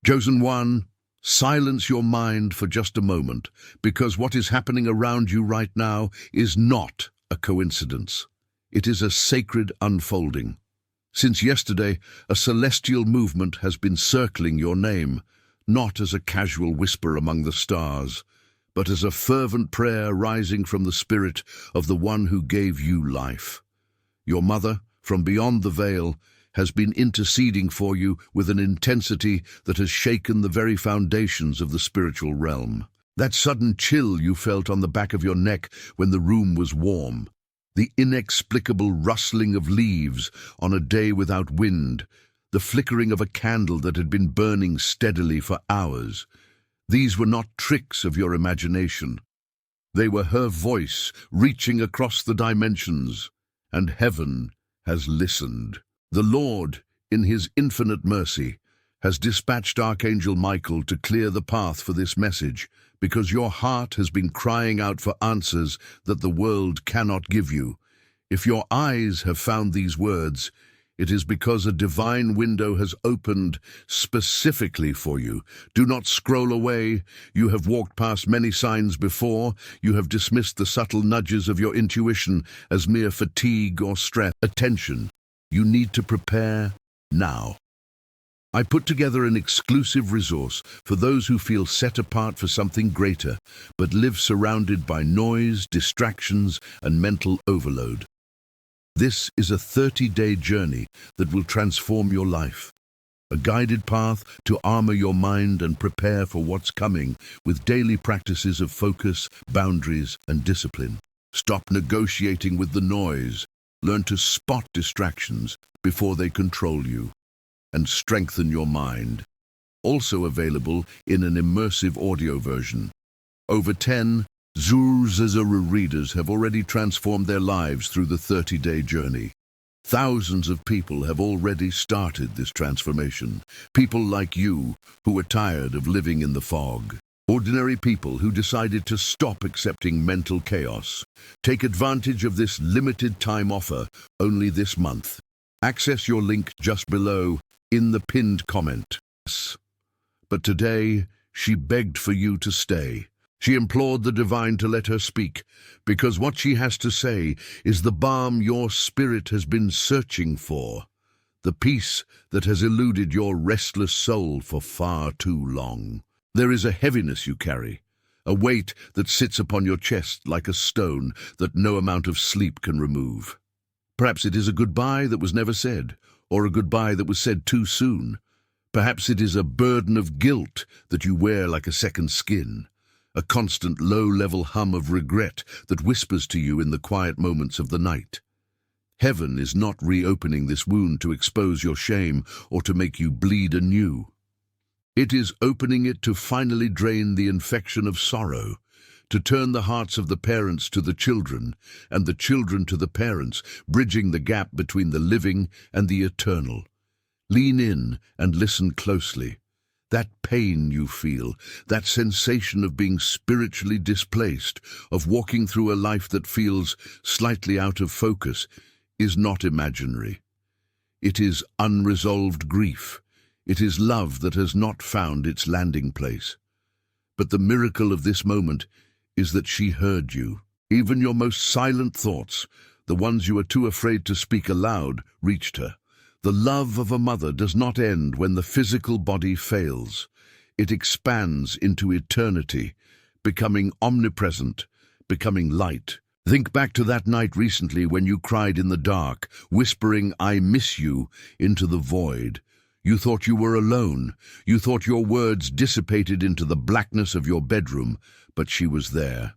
Chosen one, silence your mind for just a moment, because what is happening around you right now is not a coincidence. It is a sacred unfolding. Since yesterday, a celestial movement has been circling your name, not as a casual whisper among the stars, but as a fervent prayer rising from the spirit of the one who gave you life. Your mother, from beyond the veil, has been interceding for you with an intensity that has shaken the very foundations of the spiritual realm. That sudden chill you felt on the back of your neck when the room was warm, the inexplicable rustling of leaves on a day without wind, the flickering of a candle that had been burning steadily for hours. These were not tricks of your imagination. They were her voice reaching across the dimensions, and heaven has listened. The Lord, in his infinite mercy, has dispatched Archangel Michael to clear the path for this message, because your heart has been crying out for answers that the world cannot give you. If your eyes have found these words, it is because a divine window has opened specifically for you. Do not scroll away. You have walked past many signs before. You have dismissed the subtle nudges of your intuition as mere fatigue or stress. Attention. You need to prepare now. I put together an exclusive resource for those who feel set apart for something greater, but live surrounded by noise, distractions, and mental overload. This is a 30-day journey that will transform your life. A guided path to armor your mind and prepare for what's coming with daily practices of focus, boundaries, and discipline. Stop negotiating with the noise. Learn to spot distractions before they control you, and strengthen your mind. Also available in an immersive audio version. Over 10 Zuru readers have already transformed their lives through the 30-day journey. Thousands of people have already started this transformation. People like you who are tired of living in the fog. Ordinary people who decided to stop accepting mental chaos. Take advantage of this limited time offer only this month. Access your link just below in the pinned comment. But today, she begged for you to stay. She implored the divine to let her speak, because what she has to say is the balm your spirit has been searching for, the peace that has eluded your restless soul for far too long. There is a heaviness you carry, a weight that sits upon your chest like a stone that no amount of sleep can remove. Perhaps it is a goodbye that was never said, or a goodbye that was said too soon. Perhaps it is a burden of guilt that you wear like a second skin, a constant low-level hum of regret that whispers to you in the quiet moments of the night. Heaven is not reopening this wound to expose your shame or to make you bleed anew. It is opening it to finally drain the infection of sorrow, to turn the hearts of the parents to the children, and the children to the parents, bridging the gap between the living and the eternal. Lean in and listen closely. That pain you feel, that sensation of being spiritually displaced, of walking through a life that feels slightly out of focus, is not imaginary. It is unresolved grief. It is love that has not found its landing place. But the miracle of this moment is that she heard you. Even your most silent thoughts, the ones you are too afraid to speak aloud, reached her. The love of a mother does not end when the physical body fails. It expands into eternity, becoming omnipresent, becoming light. Think back to that night recently when you cried in the dark, whispering, "I miss you," into the void. You thought you were alone. You thought your words dissipated into the blackness of your bedroom, but she was there.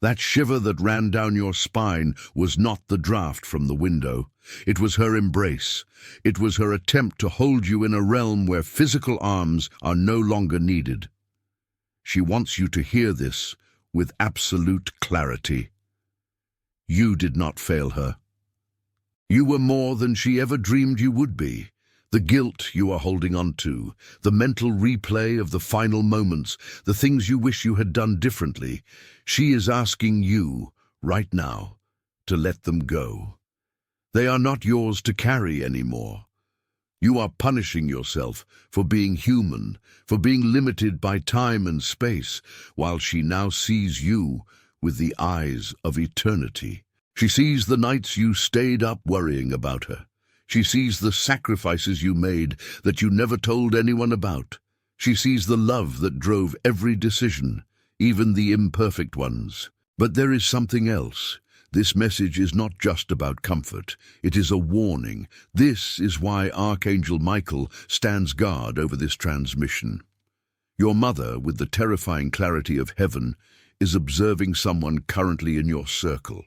That shiver that ran down your spine was not the draft from the window. It was her embrace. It was her attempt to hold you in a realm where physical arms are no longer needed. She wants you to hear this with absolute clarity. You did not fail her. You were more than she ever dreamed you would be. The guilt you are holding on to, the mental replay of the final moments, the things you wish you had done differently, she is asking you, right now, to let them go. They are not yours to carry anymore. You are punishing yourself for being human, for being limited by time and space, while she now sees you with the eyes of eternity. She sees the nights you stayed up worrying about her. She sees the sacrifices you made that you never told anyone about. She sees the love that drove every decision, even the imperfect ones. But there is something else. This message is not just about comfort. It is a warning. This is why Archangel Michael stands guard over this transmission. Your mother, with the terrifying clarity of heaven, is observing someone currently in your circle.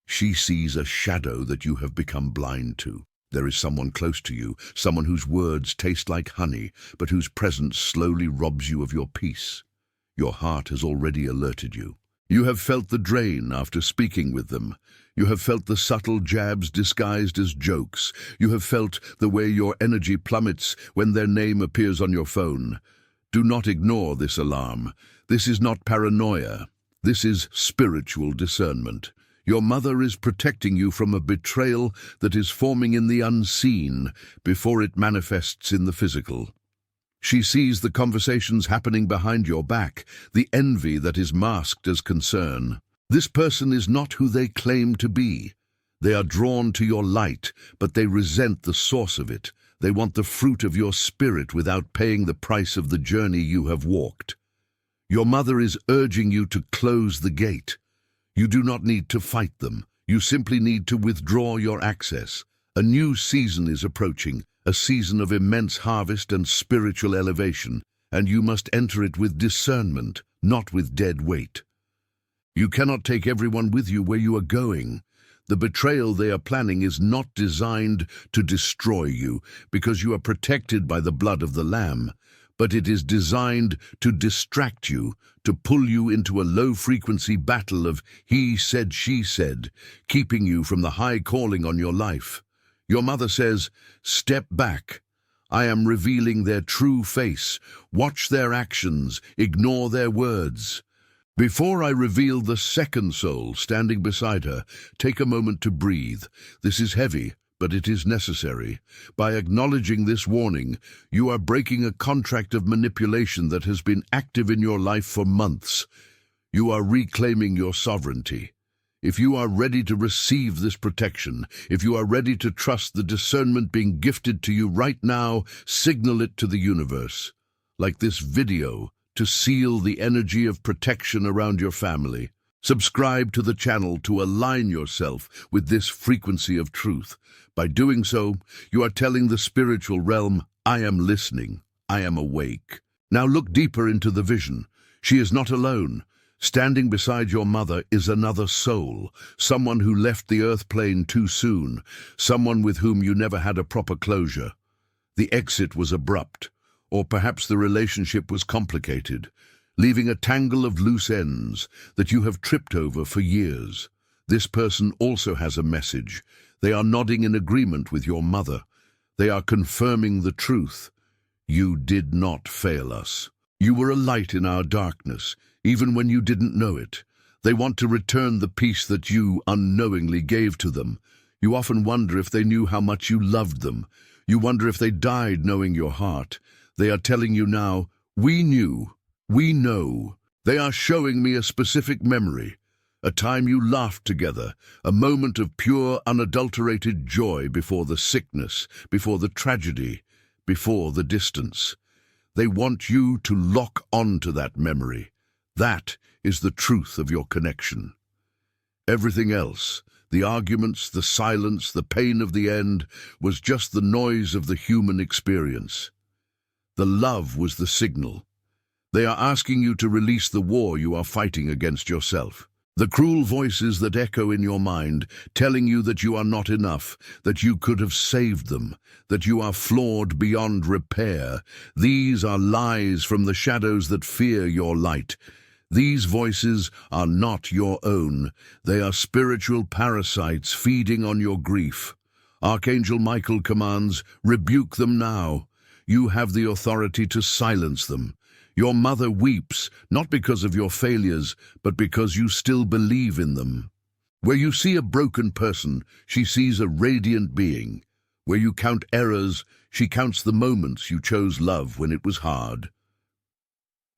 She sees a shadow that you have become blind to. There is someone close to you, someone whose words taste like honey, but whose presence slowly robs you of your peace. Your heart has already alerted you. You have felt the drain after speaking with them. You have felt the subtle jabs disguised as jokes. You have felt the way your energy plummets when their name appears on your phone. Do not ignore this alarm. This is not paranoia. This is spiritual discernment. Your mother is protecting you from a betrayal that is forming in the unseen before it manifests in the physical. She sees the conversations happening behind your back, the envy that is masked as concern. This person is not who they claim to be. They are drawn to your light, but they resent the source of it. They want the fruit of your spirit without paying the price of the journey you have walked. Your mother is urging you to close the gate. You do not need to fight them. You simply need to withdraw your access. A new season is approaching, a season of immense harvest and spiritual elevation, and you must enter it with discernment, not with dead weight. You cannot take everyone with you where you are going. The betrayal they are planning is not designed to destroy you because you are protected by the blood of the Lamb, but it is designed to distract you, to pull you into a low-frequency battle of he said, she said, keeping you from the high calling on your life. Your mother says, "Step back. I am revealing their true face. Watch their actions. Ignore their words." Before I reveal the second soul standing beside her, take a moment to breathe. This is heavy, but it is necessary. By acknowledging this warning, you are breaking a contract of manipulation that has been active in your life for months. You are reclaiming your sovereignty. If you are ready to receive this protection, if you are ready to trust the discernment being gifted to you right now, signal it to the universe. Like this video, to seal the energy of protection around your family. Subscribe to the channel to align yourself with this frequency of truth. By doing so, you are telling the spiritual realm, I am listening, I am awake. Now look deeper into the vision. She is not alone. Standing beside your mother is another soul, someone who left the earth plane too soon, someone with whom you never had a proper closure. The exit was abrupt, or perhaps the relationship was complicated, leaving a tangle of loose ends that you have tripped over for years. This person also has a message. They are nodding in agreement with your mother. They are confirming the truth. You did not fail us. You were a light in our darkness, even when you didn't know it. They want to return the peace that you unknowingly gave to them. You often wonder if they knew how much you loved them. You wonder if they died knowing your heart. They are telling you now, we knew, we know. They are showing me a specific memory, a time you laughed together, a moment of pure, unadulterated joy before the sickness, before the tragedy, before the distance. They want you to lock on to that memory. That is the truth of your connection. Everything else, the arguments, the silence, the pain of the end, was just the noise of the human experience. The love was the signal. They are asking you to release the war you are fighting against yourself. The cruel voices that echo in your mind, telling you that you are not enough, that you could have saved them, that you are flawed beyond repair. These are lies from the shadows that fear your light. These voices are not your own. They are spiritual parasites feeding on your grief. Archangel Michael commands, rebuke them now. You have the authority to silence them. Your mother weeps, not because of your failures, but because you still believe in them. Where you see a broken person, she sees a radiant being. Where you count errors, she counts the moments you chose love when it was hard.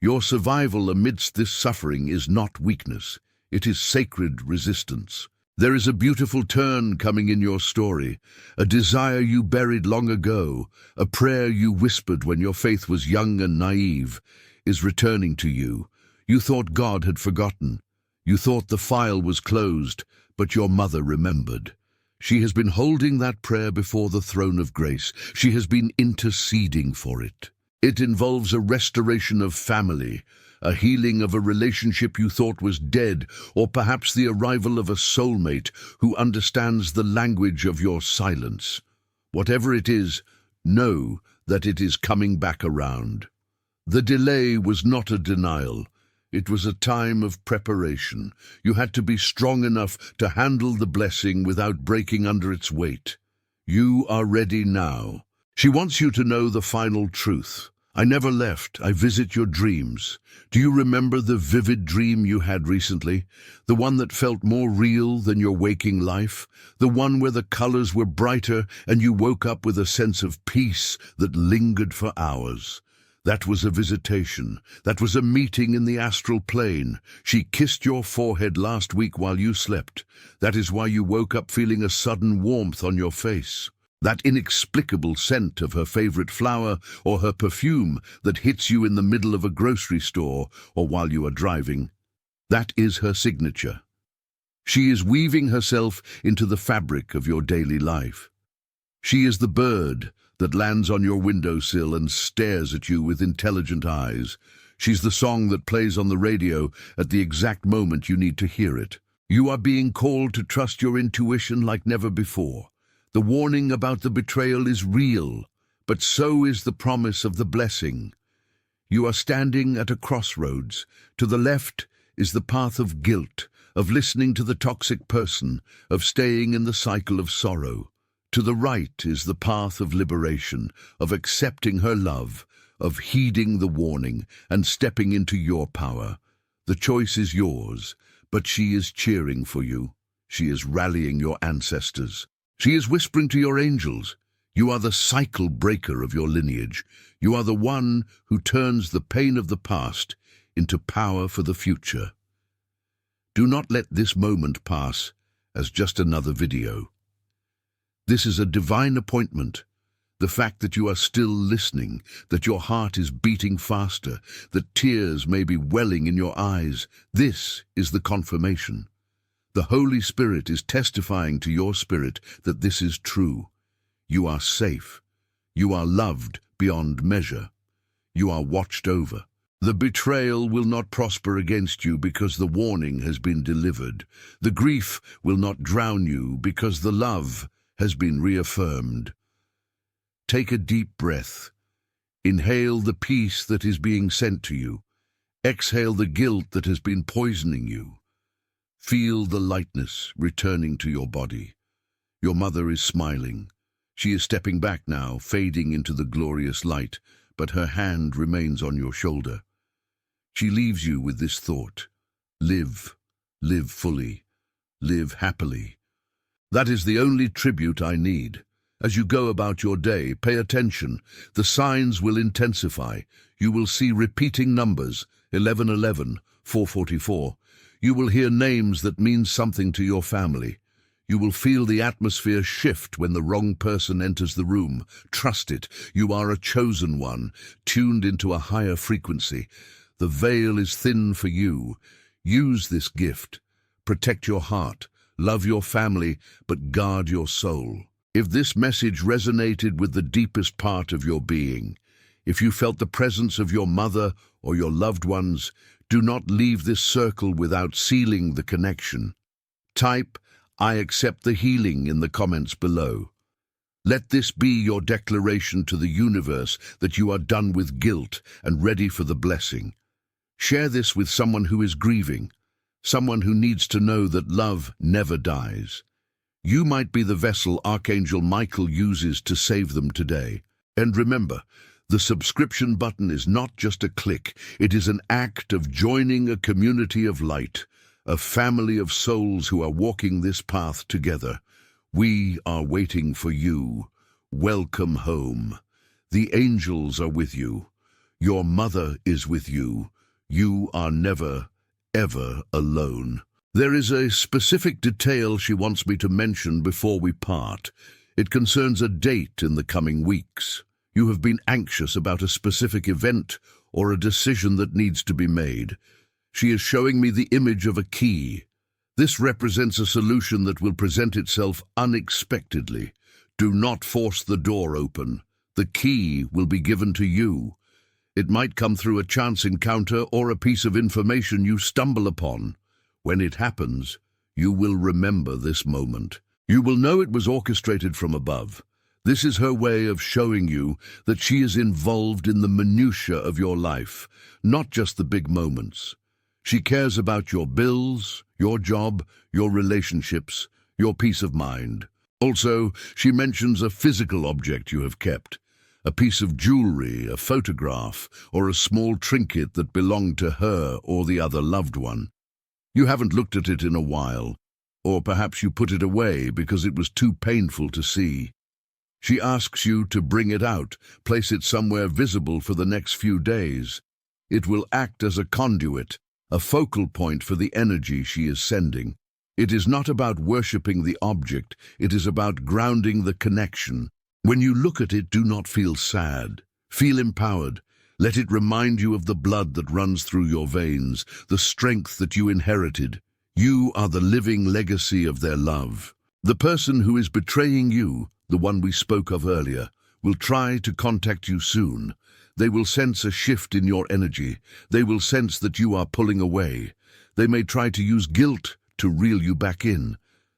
Your survival amidst this suffering is not weakness, it is sacred resistance. There is a beautiful turn coming in your story, a desire you buried long ago, a prayer you whispered when your faith was young and naive, is returning to you. You thought God had forgotten. You thought the file was closed, but your mother remembered. She has been holding that prayer before the throne of grace. She has been interceding for it. It involves a restoration of family, a healing of a relationship you thought was dead, or perhaps the arrival of a soulmate who understands the language of your silence. Whatever it is, know that it is coming back around. The delay was not a denial. It was a time of preparation. You had to be strong enough to handle the blessing without breaking under its weight. You are ready now. She wants you to know the final truth. I never left. I visit your dreams. Do you remember the vivid dream you had recently? The one that felt more real than your waking life? The one where the colors were brighter and you woke up with a sense of peace that lingered for hours? That was a visitation. That was a meeting in the astral plane. She kissed your forehead last week while you slept. That is why you woke up feeling a sudden warmth on your face. That inexplicable scent of her favorite flower or her perfume that hits you in the middle of a grocery store or while you are driving. That is her signature. She is weaving herself into the fabric of your daily life. She is the bird that lands on your windowsill and stares at you with intelligent eyes. She's the song that plays on the radio at the exact moment you need to hear it. You are being called to trust your intuition like never before. The warning about the betrayal is real, but so is the promise of the blessing. You are standing at a crossroads. To the left is the path of guilt, of listening to the toxic person, of staying in the cycle of sorrow. To the right is the path of liberation, of accepting her love, of heeding the warning and stepping into your power. The choice is yours, but she is cheering for you. She is rallying your ancestors. She is whispering to your angels. You are the cycle breaker of your lineage. You are the one who turns the pain of the past into power for the future. Do not let this moment pass as just another video. This is a divine appointment. The fact that you are still listening, that your heart is beating faster, that tears may be welling in your eyes, this is the confirmation. The Holy Spirit is testifying to your spirit that this is true. You are safe. You are loved beyond measure. You are watched over. The betrayal will not prosper against you because the warning has been delivered. The grief will not drown you because the love has been reaffirmed. Take a deep breath. Inhale the peace that is being sent to you. Exhale the guilt that has been poisoning you. Feel the lightness returning to your body. Your mother is smiling. She is stepping back now, fading into the glorious light, but her hand remains on your shoulder. She leaves you with this thought: live, live fully, live happily. That is the only tribute I need. As you go about your day, pay attention. The signs will intensify. You will see repeating numbers, 1111, 444. You will hear names that mean something to your family. You will feel the atmosphere shift when the wrong person enters the room. Trust it. You are a chosen one, tuned into a higher frequency. The veil is thin for you. Use this gift. Protect your heart. Love your family, but guard your soul. If this message resonated with the deepest part of your being, if you felt the presence of your mother or your loved ones, do not leave this circle without sealing the connection. Type, "I accept the healing" in the comments below. Let this be your declaration to the universe that you are done with guilt and ready for the blessing. Share this with someone who is grieving, someone who needs to know that love never dies. You might be the vessel Archangel Michael uses to save them today. And remember, the subscription button is not just a click, it is an act of joining a community of light, a family of souls who are walking this path together. We are waiting for you. Welcome home. The angels are with you. Your mother is with you. You are never, ever alone. There is a specific detail she wants me to mention before we part. It concerns a date in the coming weeks. You have been anxious about a specific event or a decision that needs to be made. She is showing me the image of a key. This represents a solution that will present itself unexpectedly. Do not force the door open. The key will be given to you. It might come through a chance encounter or a piece of information you stumble upon. When it happens, you will remember this moment. You will know it was orchestrated from above. This is her way of showing you that she is involved in the minutiae of your life, not just the big moments. She cares about your bills, your job, your relationships, your peace of mind. Also, she mentions a physical object you have kept, a piece of jewelry, a photograph, or a small trinket that belonged to her or the other loved one. You haven't looked at it in a while, or perhaps you put it away because it was too painful to see. She asks you to bring it out, place it somewhere visible for the next few days. It will act as a conduit, a focal point for the energy she is sending. It is not about worshipping the object, it is about grounding the connection. When you look at it, do not feel sad. Feel empowered. Let it remind you of the blood that runs through your veins, the strength that you inherited. You are the living legacy of their love. The person who is betraying you, the one we spoke of earlier, will try to contact you soon. They will sense a shift in your energy. They will sense that you are pulling away. They may try to use guilt to reel you back in.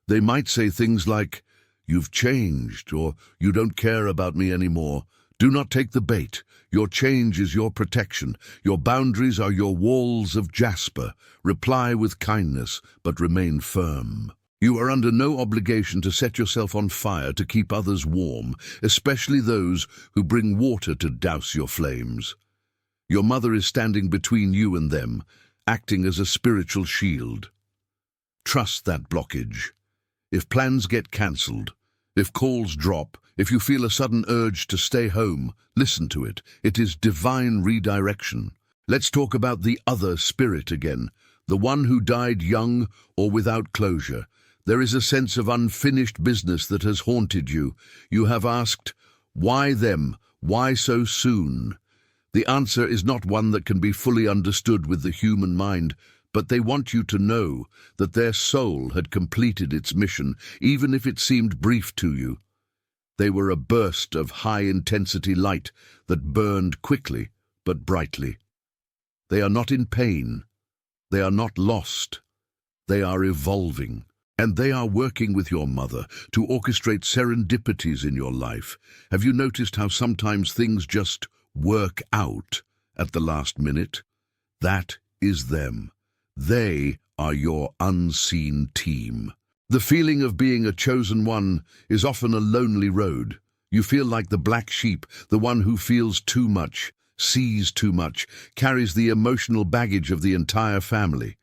They might say things like, "You've changed," or "You don't care about me anymore." Do not take the bait. Your change is your protection. Your boundaries are your walls of jasper. Reply with kindness, but remain firm. You are under no obligation to set yourself on fire to keep others warm, especially those who bring water to douse your flames. Your mother is standing between you and them, acting as a spiritual shield. Trust that blockage. If plans get cancelled, if calls drop, if you feel a sudden urge to stay home, listen to it. It is divine redirection. Let's talk about the other spirit again, the one who died young or without closure. There is a sense of unfinished business that has haunted you. You have asked, why them? Why so soon? The answer is not one that can be fully understood with the human mind, but they want you to know that their soul had completed its mission, even if it seemed brief to you. They were a burst of high-intensity light that burned quickly but brightly. They are not in pain. They are not lost. They are evolving. And they are working with your mother to orchestrate serendipities in your life. Have you noticed how sometimes things just work out at the last minute? That is them. They are your unseen team. The feeling of being a chosen one is often a lonely road. You feel like the black sheep, the one who feels too much, sees too much, carries the emotional baggage of the entire family.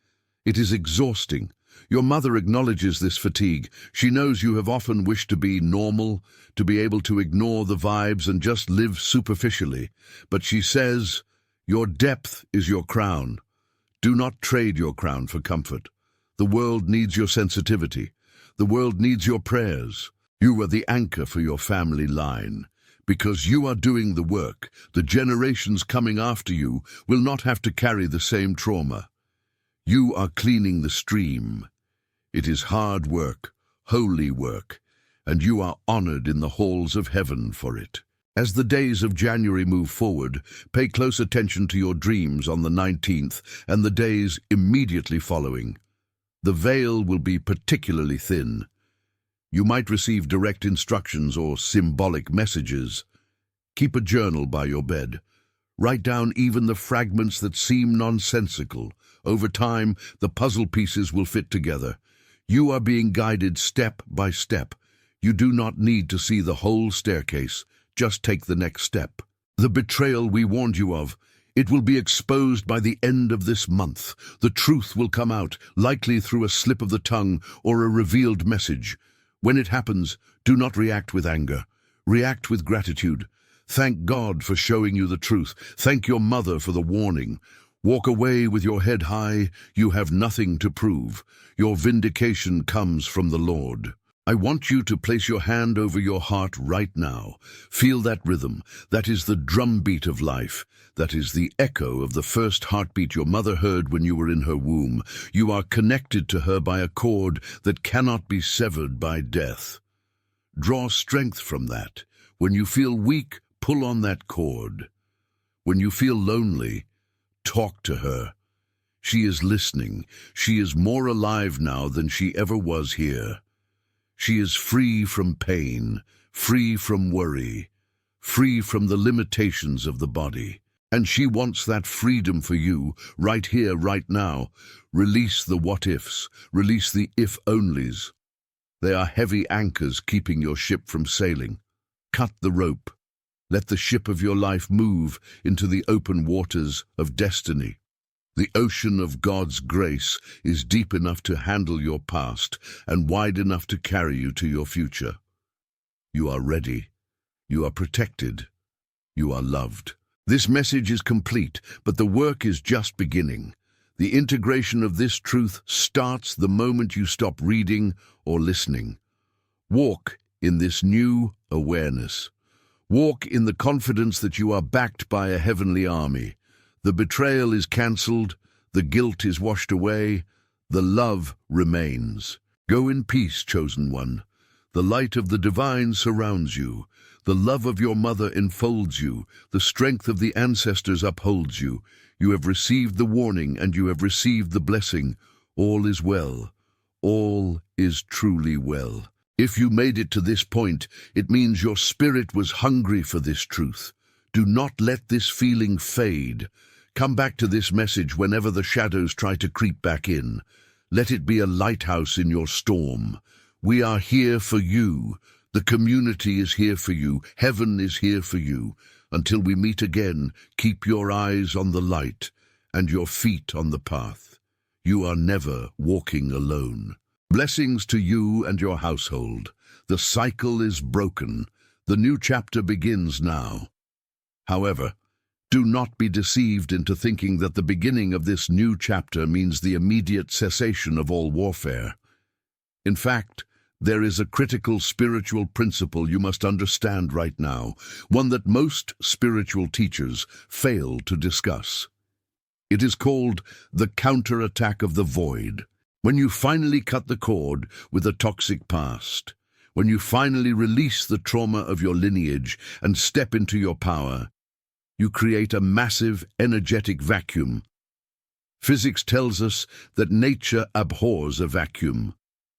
It is exhausting. Your mother acknowledges this fatigue. She knows you have often wished to be normal, to be able to ignore the vibes and just live superficially. But she says, your depth is your crown. Do not trade your crown for comfort. The world needs your sensitivity. The world needs your prayers. You are the anchor for your family line. Because you are doing the work, the generations coming after you will not have to carry the same trauma. You are cleaning the stream. It is hard work, holy work, and you are honored in the halls of heaven for it. As the days of January move forward, pay close attention to your dreams on the 19th and the days immediately following. The veil will be particularly thin. You might receive direct instructions or symbolic messages. Keep a journal by your bed. Write down even the fragments that seem nonsensical. Over time, the puzzle pieces will fit together. You are being guided step by step. You do not need to see the whole staircase. Just take the next step. The betrayal we warned you of, it will be exposed by the end of this month. The truth will come out, likely through a slip of the tongue or a revealed message. When it happens, do not react with anger. React with gratitude. Thank God for showing you the truth. Thank your mother for the warning. Walk away with your head high. You have nothing to prove. Your vindication comes from the Lord. I want you to place your hand over your heart right now. Feel that rhythm. That is the drumbeat of life. That is the echo of the first heartbeat your mother heard when you were in her womb. You are connected to her by a cord that cannot be severed by death. Draw strength from that. When you feel weak, pull on that cord. When you feel lonely, talk to her. She is listening. She is more alive now than she ever was here. She is free from pain, free from worry, free from the limitations of the body. And she wants that freedom for you, right here, right now. Release the what-ifs, release the if-onlys. They are heavy anchors keeping your ship from sailing. Cut the rope. Let the ship of your life move into the open waters of destiny. The ocean of God's grace is deep enough to handle your past and wide enough to carry you to your future. You are ready. You are protected. You are loved. This message is complete, but the work is just beginning. The integration of this truth starts the moment you stop reading or listening. Walk in this new awareness. Walk in the confidence that you are backed by a heavenly army. The betrayal is cancelled, the guilt is washed away, the love remains. Go in peace, chosen one. The light of the divine surrounds you. The love of your mother enfolds you. The strength of the ancestors upholds you. You have received the warning and you have received the blessing. All is well. All is truly well. If you made it to this point, it means your spirit was hungry for this truth. Do not let this feeling fade. Come back to this message whenever the shadows try to creep back in. Let it be a lighthouse in your storm. We are here for you. The community is here for you. Heaven is here for you. Until we meet again, keep your eyes on the light and your feet on the path. You are never walking alone. Blessings to you and your household. The cycle is broken. The new chapter begins now. However, do not be deceived into thinking that the beginning of this new chapter means the immediate cessation of all warfare. In fact, there is a critical spiritual principle you must understand right now, one that most spiritual teachers fail to discuss. It is called the counterattack of the void. When you finally cut the cord with a toxic past, when you finally release the trauma of your lineage and step into your power, you create a massive energetic vacuum. Physics tells us that nature abhors a vacuum.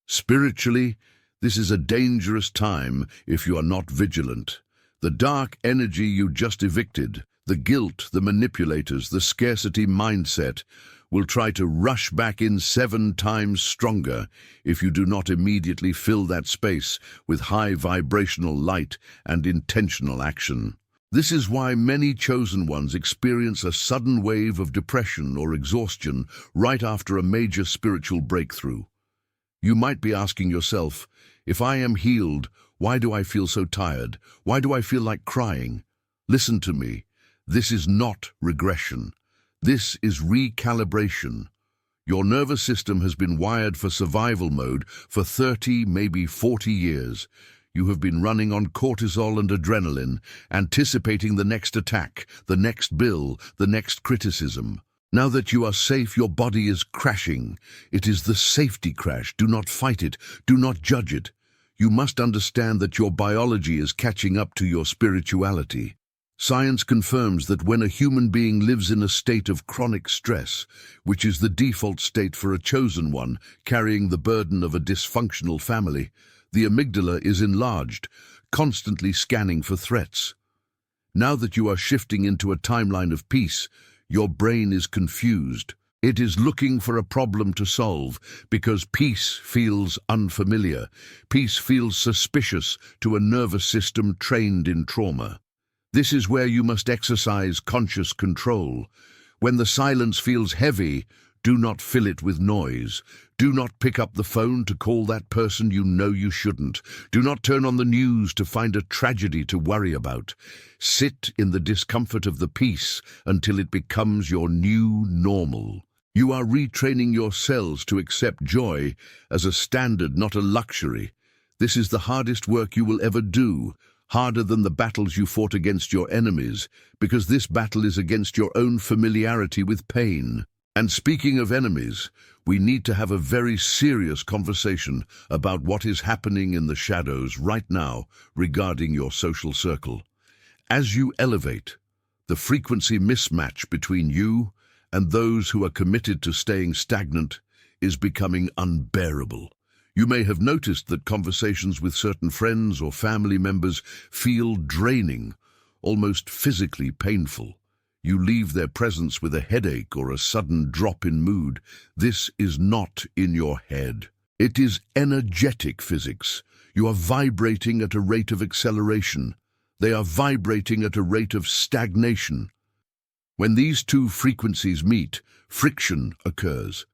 Spiritually, this is a dangerous time if you are not vigilant. The dark energy you just evicted, the guilt, the manipulators, the scarcity mindset, will try to rush back in 7 times stronger if you do not immediately fill that space with high vibrational light and intentional action. This is why many chosen ones experience a sudden wave of depression or exhaustion right after a major spiritual breakthrough. You might be asking yourself, if I am healed, why do I feel so tired? Why do I feel like crying? Listen to me. This is not regression. This is recalibration. Your nervous system has been wired for survival mode for 30, maybe 40 years. You have been running on cortisol and adrenaline, anticipating the next attack, the next bill, the next criticism. Now that you are safe, your body is crashing. It is the safety crash. Do not fight it. Do not judge it. You must understand that your biology is catching up to your spirituality. Science confirms that when a human being lives in a state of chronic stress, which is the default state for a chosen one carrying the burden of a dysfunctional family, the amygdala is enlarged, constantly scanning for threats. Now that you are shifting into a timeline of peace, your brain is confused. It is looking for a problem to solve because peace feels unfamiliar. Peace feels suspicious to a nervous system trained in trauma. This is where you must exercise conscious control. When the silence feels heavy, Do not fill it with noise. Do not pick up the phone to call that person you know you shouldn't. Do not turn on the news to find a tragedy to worry about. Sit in the discomfort of the peace until it becomes your new normal. You are retraining your cells to accept joy as a standard, not a luxury. This is the hardest work you will ever do, harder than the battles you fought against your enemies, because this battle is against your own familiarity with pain. And speaking of enemies, we need to have a very serious conversation about what is happening in the shadows right now regarding your social circle. As you elevate, the frequency mismatch between you and those who are committed to staying stagnant is becoming unbearable. You may have noticed that conversations with certain friends or family members feel draining, almost physically painful. You leave their presence with a headache or a sudden drop in mood. This is not in your head. It is energetic physics. You are vibrating at a rate of acceleration. They are vibrating at a rate of stagnation. When these two frequencies meet, friction occurs.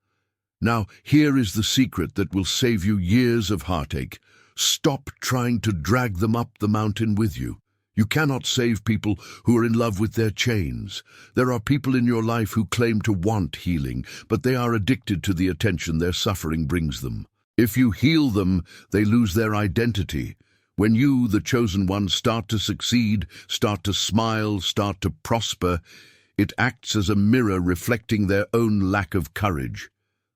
Now, here is the secret that will save you years of heartache. Stop trying to drag them up the mountain with you. You cannot save people who are in love with their chains. There are people in your life who claim to want healing, but they are addicted to the attention their suffering brings them. If you heal them, they lose their identity. When you, the chosen one, start to succeed, start to smile, start to prosper, it acts as a mirror reflecting their own lack of courage.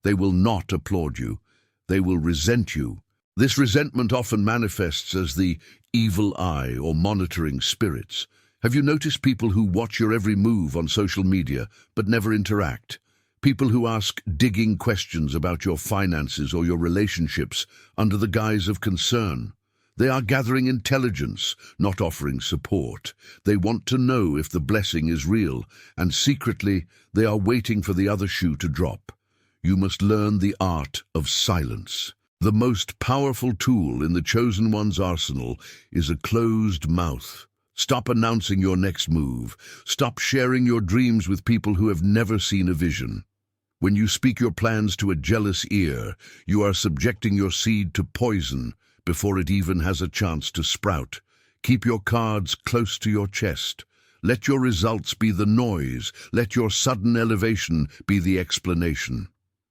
They will not applaud you. They will resent you. This resentment often manifests as the evil eye or monitoring spirits. Have you noticed people who watch your every move on social media but never interact? People who ask digging questions about your finances or your relationships under the guise of concern. They are gathering intelligence, not offering support. They want to know if the blessing is real, and secretly they are waiting for the other shoe to drop. You must learn the art of silence. The most powerful tool in the chosen one's arsenal is a closed mouth. Stop announcing your next move. Stop sharing your dreams with people who have never seen a vision. When you speak your plans to a jealous ear, you are subjecting your seed to poison before it even has a chance to sprout. Keep your cards close to your chest. Let your results be the noise. Let your sudden elevation be the explanation.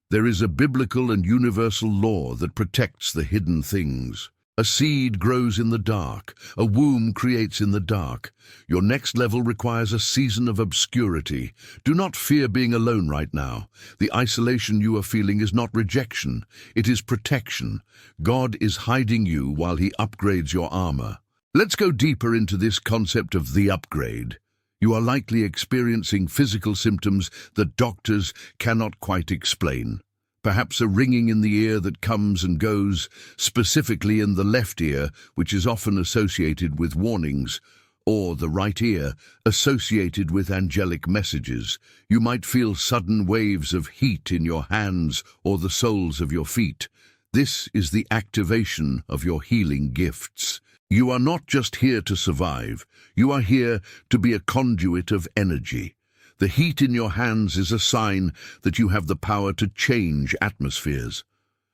There is a biblical and universal law that protects the hidden things. A seed grows in the dark. A womb creates in the dark. Your next level requires a season of obscurity. Do not fear being alone right now. The isolation you are feeling is not rejection. It is protection. God is hiding you while He upgrades your armor. Let's go deeper into this concept of the upgrade. You are likely experiencing physical symptoms that doctors cannot quite explain. Perhaps a ringing in the ear that comes and goes, specifically in the left ear, which is often associated with warnings, or the right ear, associated with angelic messages. You might feel sudden waves of heat in your hands or the soles of your feet. This is the activation of your healing gifts. You are not just here to survive. You are here to be a conduit of energy. The heat in your hands is a sign that you have the power to change atmospheres.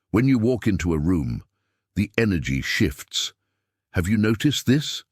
When you walk into a room, the energy shifts. Have you noticed this?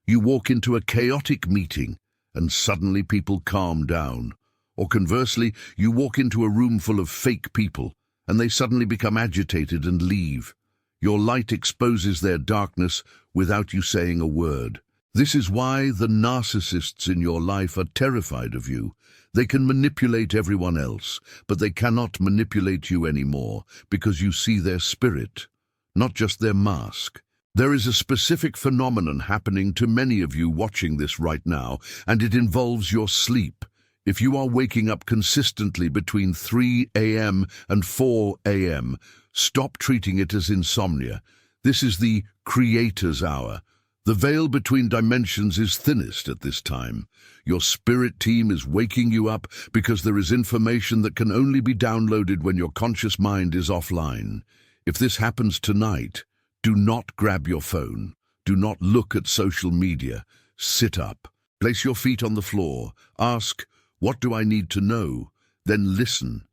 You walk into a chaotic meeting and suddenly people calm down. Or conversely, you walk into a room full of fake people and they suddenly become agitated and leave. Your light exposes their darkness without you saying a word. This is why the narcissists in your life are terrified of you. They can manipulate everyone else, but they cannot manipulate you anymore because you see their spirit, not just their mask. There is a specific phenomenon happening to many of you watching this right now, and it involves your sleep. If you are waking up consistently between 3 a.m. and 4 a.m., stop treating it as insomnia. This is the Creator's hour. The veil between dimensions is thinnest at this time. Your spirit team is waking you up because there is information that can only be downloaded when your conscious mind is offline. If this happens tonight, do not grab your phone. Do not look at social media. Sit up. Place your feet on the floor. Ask, what do I need to know? Then listen.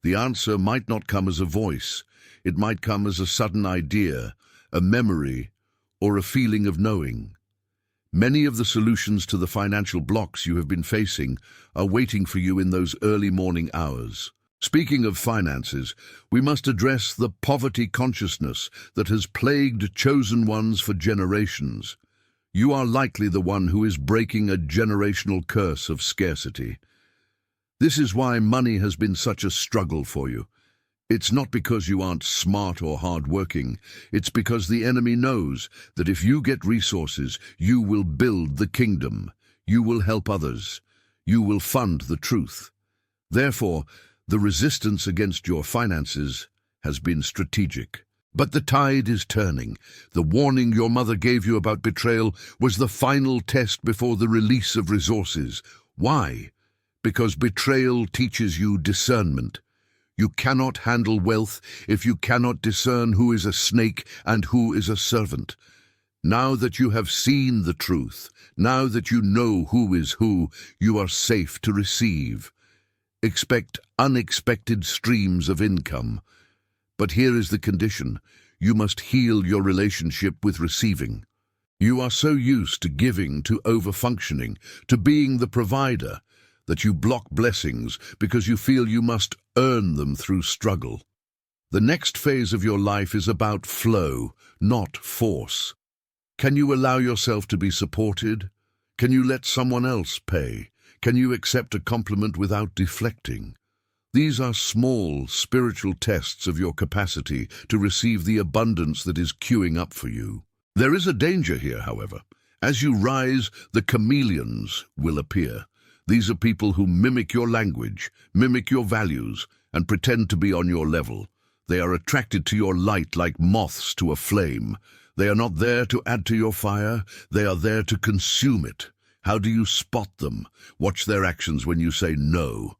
The answer might not come as a voice. It might come as a sudden idea, a memory, or a feeling of knowing. Many of the solutions to the financial blocks you have been facing are waiting for you in those early morning hours. Speaking of finances, we must address the poverty consciousness that has plagued chosen ones for generations. You are likely the one who is breaking a generational curse of scarcity. This is why money has been such a struggle for you. It's not because you aren't smart or hard-working. It's because the enemy knows that if you get resources, you will build the kingdom. You will help others. You will fund the truth. Therefore, the resistance against your finances has been strategic. But the tide is turning. The warning your mother gave you about betrayal was the final test before the release of resources. Why? Because betrayal teaches you discernment. You cannot handle wealth if you cannot discern who is a snake and who is a servant. Now that you have seen the truth, now that you know who is who, you are safe to receive. Expect unexpected streams of income. But here is the condition. You must heal your relationship with receiving. You are so used to giving, to overfunctioning, to being the provider, that you block blessings because you feel you must earn them through struggle. The next phase of your life is about flow, not force. Can you allow yourself to be supported? Can you let someone else pay? Can you accept a compliment without deflecting? These are small spiritual tests of your capacity to receive the abundance that is queuing up for you. There is a danger here, however. As you rise, the chameleons will appear. These are people who mimic your language, mimic your values, and pretend to be on your level. They are attracted to your light like moths to a flame. They are not there to add to your fire, they are there to consume it. How do you spot them? Watch their actions when you say no.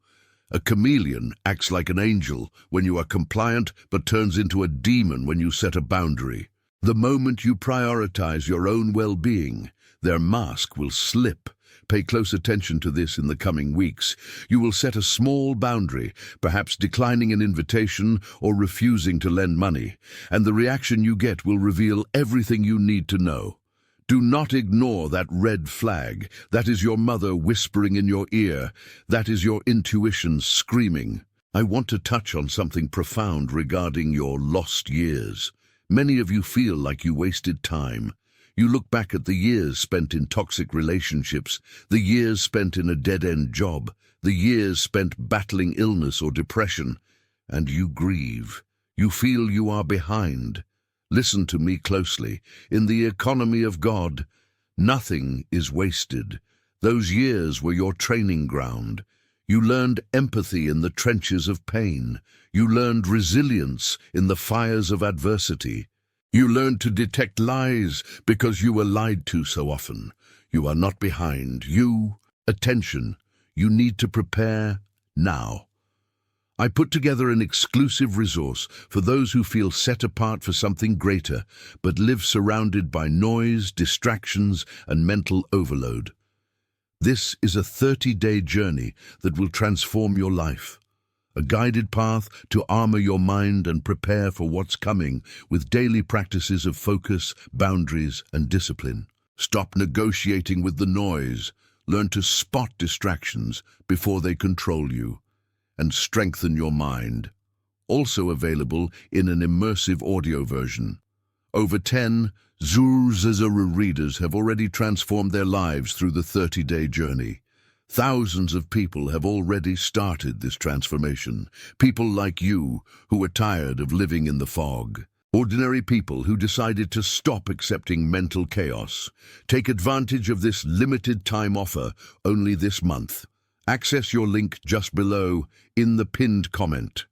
A chameleon acts like an angel when you are compliant, but turns into a demon when you set a boundary. The moment you prioritize your own well-being, their mask will slip. Pay close attention to this in the coming weeks. You will set a small boundary, perhaps declining an invitation or refusing to lend money, and the reaction you get will reveal everything you need to know. Do not ignore that red flag. That is your mother whispering in your ear. That is your intuition screaming. I want to touch on something profound regarding your lost years. Many of you feel like you wasted time. You look back at the years spent in toxic relationships, the years spent in a dead-end job, the years spent battling illness or depression, and you grieve. You feel you are behind. Listen to me closely. In the economy of God, nothing is wasted. Those years were your training ground. You learned empathy in the trenches of pain. You learned resilience in the fires of adversity. You learned to detect lies because you were lied to so often. You are not behind. Attention, you need to prepare now. I put together an exclusive resource for those who feel set apart for something greater, but live surrounded by noise, distractions, and mental overload. This is a 30-day journey that will transform your life. A guided path to armor your mind and prepare for what's coming with daily practices of focus, boundaries, and discipline. Stop negotiating with the noise. Learn to spot distractions before they control you. And strengthen your mind. Also available in an immersive audio version. Over 10 Zuru readers have already transformed their lives through the 30-day journey. Thousands of people have already started this transformation. People like you who are tired of living in the fog. Ordinary people who decided to stop accepting mental chaos. Take advantage of this limited time offer only this month. Access your link just below in the pinned comment.